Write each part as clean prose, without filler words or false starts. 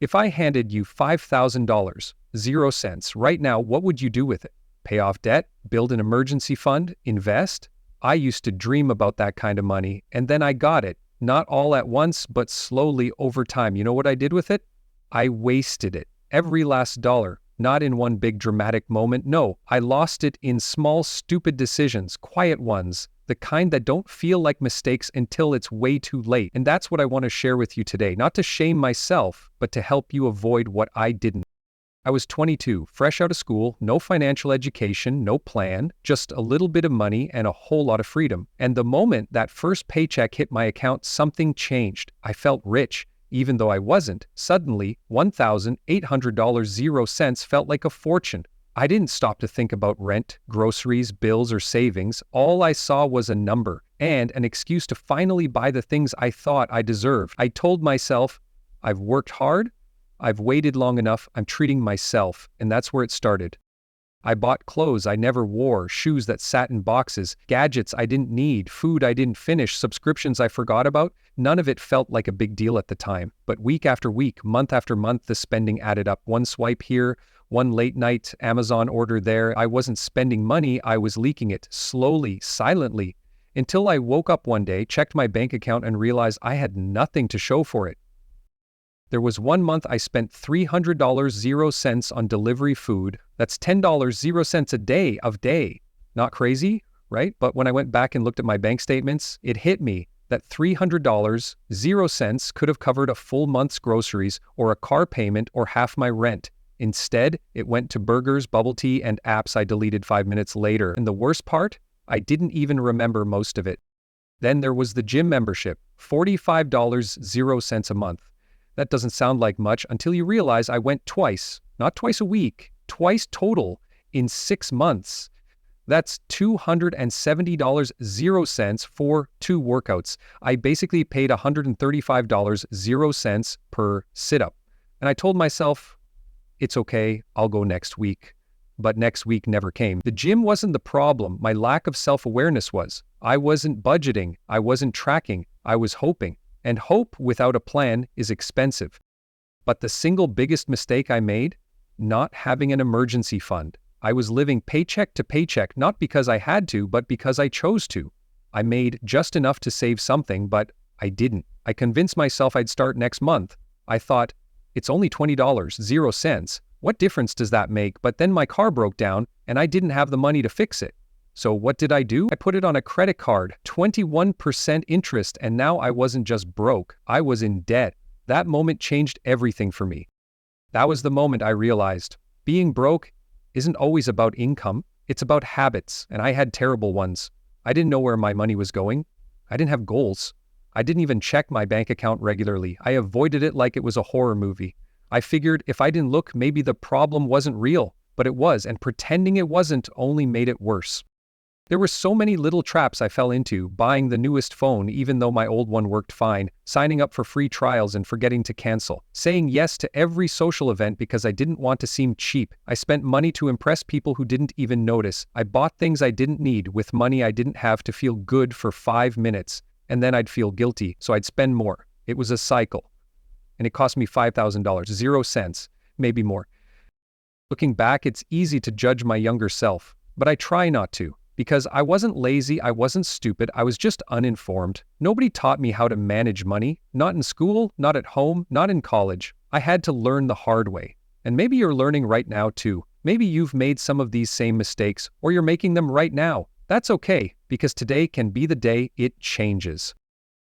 If I handed you $5,000, 0 cents, right now, what would you do with it? Pay off debt? Build an emergency fund? Invest? I used to dream about that kind of money, and then I got it. Not all at once, but slowly over time. You know what I did with it? I wasted it. Every last dollar. Not in one big dramatic moment. No, I lost it in small, stupid decisions, quiet ones, the kind that don't feel like mistakes until it's way too late. And that's what I want to share with you today. Not to shame myself, but to help you avoid what I didn't. I was 22, fresh out of school, no financial education, no plan, just a little bit of money and a whole lot of freedom. And the moment that first paycheck hit my account, something changed. I felt rich, even though I wasn't. Suddenly, $1,800, 0 cents felt like a fortune. I didn't stop to think about rent, groceries, bills, or savings. All I saw was a number and an excuse to finally buy the things I thought I deserved. I told myself, I've worked hard, I've waited long enough, I'm treating myself, and that's where it started. I bought clothes I never wore, shoes that sat in boxes, gadgets I didn't need, food I didn't finish, subscriptions I forgot about. None of it felt like a big deal at the time. But week after week, month after month, the spending added up. One swipe here, one late night Amazon order there. I wasn't spending money, I was leaking it, slowly, silently, until I woke up one day, checked my bank account, and realized I had nothing to show for it. There was 1 month I spent $300, 0 cents on delivery food. That's $10, 0 cents a day. Not crazy, right? But when I went back and looked at my bank statements, it hit me that $300, 0 cents could have covered a full month's groceries or a car payment or half my rent. Instead, it went to burgers, bubble tea, and apps I deleted 5 minutes later. And the worst part? I didn't even remember most of it. Then there was the gym membership, $45, 0 cents a month. That doesn't sound like much until you realize I went twice, not twice a week, twice total in 6 months. That's $270, 0 cents for 2 workouts. I basically paid $135, 0 cents per sit-up. And I told myself, it's okay, I'll go next week. But next week never came. The gym wasn't the problem, my lack of self-awareness was. I wasn't budgeting, I wasn't tracking, I was hoping. And hope without a plan is expensive. But the single biggest mistake I made? Not having an emergency fund. I was living paycheck to paycheck, not because I had to, but because I chose to. I made just enough to save something, but I didn't. I convinced myself I'd start next month. I thought, it's only $20, 0 cents. What difference does that make? But then my car broke down, and I didn't have the money to fix it. So what did I do? I put it on a credit card, 21% interest, and now I wasn't just broke, I was in debt. That moment changed everything for me. That was the moment I realized being broke isn't always about income, it's about habits, and I had terrible ones. I didn't know where my money was going. I didn't have goals. I didn't even check my bank account regularly. I avoided it like it was a horror movie. I figured if I didn't look, maybe the problem wasn't real, but it was, and pretending it wasn't only made it worse. There were so many little traps I fell into, buying the newest phone even though my old one worked fine, signing up for free trials and forgetting to cancel, saying yes to every social event because I didn't want to seem cheap. I spent money to impress people who didn't even notice. I bought things I didn't need with money I didn't have to feel good for 5 minutes, and then I'd feel guilty, so I'd spend more. It was a cycle. And it cost me $5,000, 0 cents, maybe more. Looking back, it's easy to judge my younger self, but I try not to. Because I wasn't lazy, I wasn't stupid, I was just uninformed. Nobody taught me how to manage money, not in school, not at home, not in college. I had to learn the hard way. And maybe you're learning right now too. Maybe you've made some of these same mistakes, or you're making them right now. That's okay, because today can be the day it changes.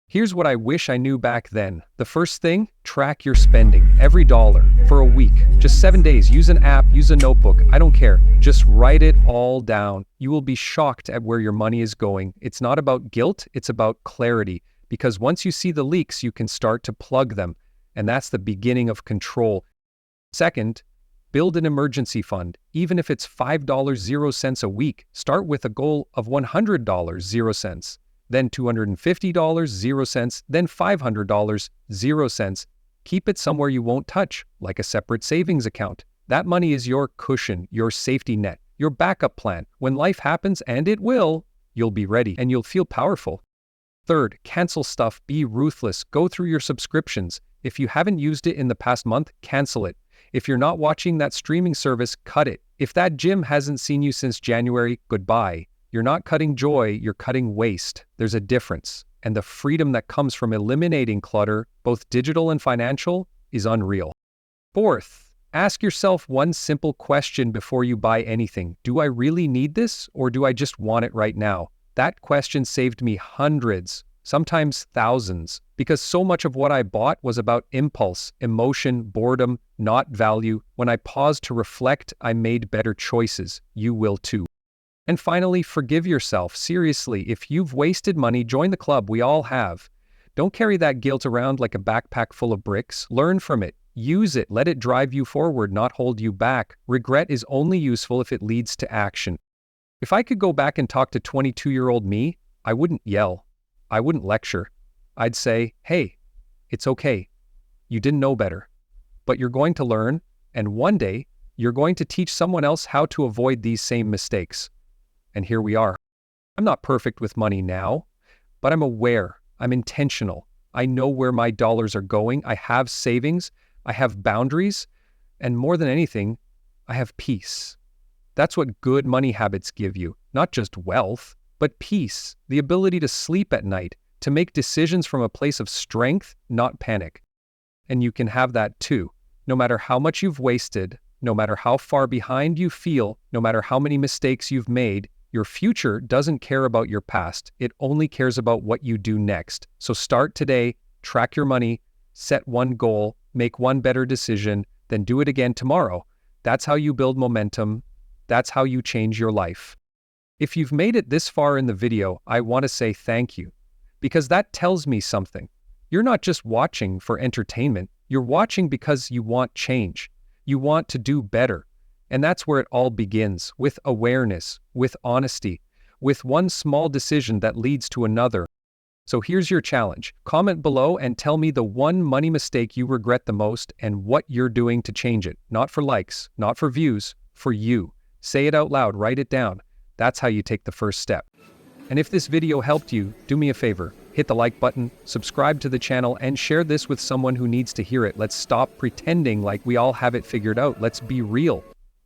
Here's what I wish I knew back then. The first thing, track your spending, every dollar, for a week. Just 7 days, use an app, use a notebook, I don't care. Just write it all down. You will be shocked at where your money is going. It's not about guilt, it's about clarity. Because once you see the leaks, you can start to plug them. And that's the beginning of control. Second, build an emergency fund. Even if it's $5, 0 cents a week, start with a goal of $100, 0 cents. Then $250, 0 cents, then $500, 0 cents. Keep it somewhere you won't touch, like a separate savings account. That money is your cushion, your safety net, your backup plan. When life happens, and it will, you'll be ready and you'll feel powerful. Third, cancel stuff, be ruthless, go through your subscriptions, If you haven't used it in the past month, cancel it. If you're not watching that streaming service, cut it. If that gym hasn't seen you since January, goodbye. You're not cutting joy, you're cutting waste. There's a difference. And the freedom that comes from eliminating clutter, both digital and financial, is unreal. Fourth, ask yourself one simple question before you buy anything. Do I really need this, or do I just want it right now? That question saved me hundreds, sometimes thousands, because so much of what I bought was about impulse, emotion, boredom, not value. When I paused to reflect, I made better choices. You will too. And finally, forgive yourself. Seriously, if you've wasted money, join the club. We all have. Don't carry that guilt around like a backpack full of bricks. Learn from it. Use it. Let it drive you forward, not hold you back. Regret is only useful if it leads to action. If I could go back and talk to 22-year-old me, I wouldn't yell. I wouldn't lecture. I'd say, hey, it's okay. You didn't know better. But you're going to learn, and one day, you're going to teach someone else how to avoid these same mistakes. And here we are. I'm not perfect with money now, but I'm aware. I'm intentional. I know where my dollars are going. I have savings. I have boundaries. And more than anything, I have peace. That's what good money habits give you. Not just wealth, but peace. The ability to sleep at night, to make decisions from a place of strength, not panic. And you can have that too. No matter how much you've wasted, no matter how far behind you feel, no matter how many mistakes you've made, your future doesn't care about your past. It only cares about what you do next. So start today, track your money, set one goal, make one better decision, then do it again tomorrow. That's how you build momentum. That's how you change your life. If you've made it this far in the video, I want to say thank you, because that tells me something. You're not just watching for entertainment. You're watching because you want change. You want to do better. And that's where it all begins, with awareness, with honesty, with one small decision that leads to another. So here's your challenge. Comment below and tell me the one money mistake you regret the most and what you're doing to change it. Not for likes, not for views, for you. Say it out loud, write it down. That's how you take the first step. And if this video helped you, do me a favor. Hit the like button, subscribe to the channel, and share this with someone who needs to hear it. Let's stop pretending like we all have it figured out. Let's be real.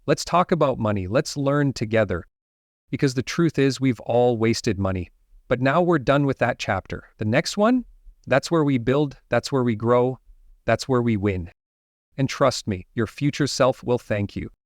Let's talk about money. Let's learn together. Because the truth is, we've all wasted money. But now we're done with that chapter. The next one, that's where we build, that's where we grow, that's where we win. And trust me, your future self will thank you.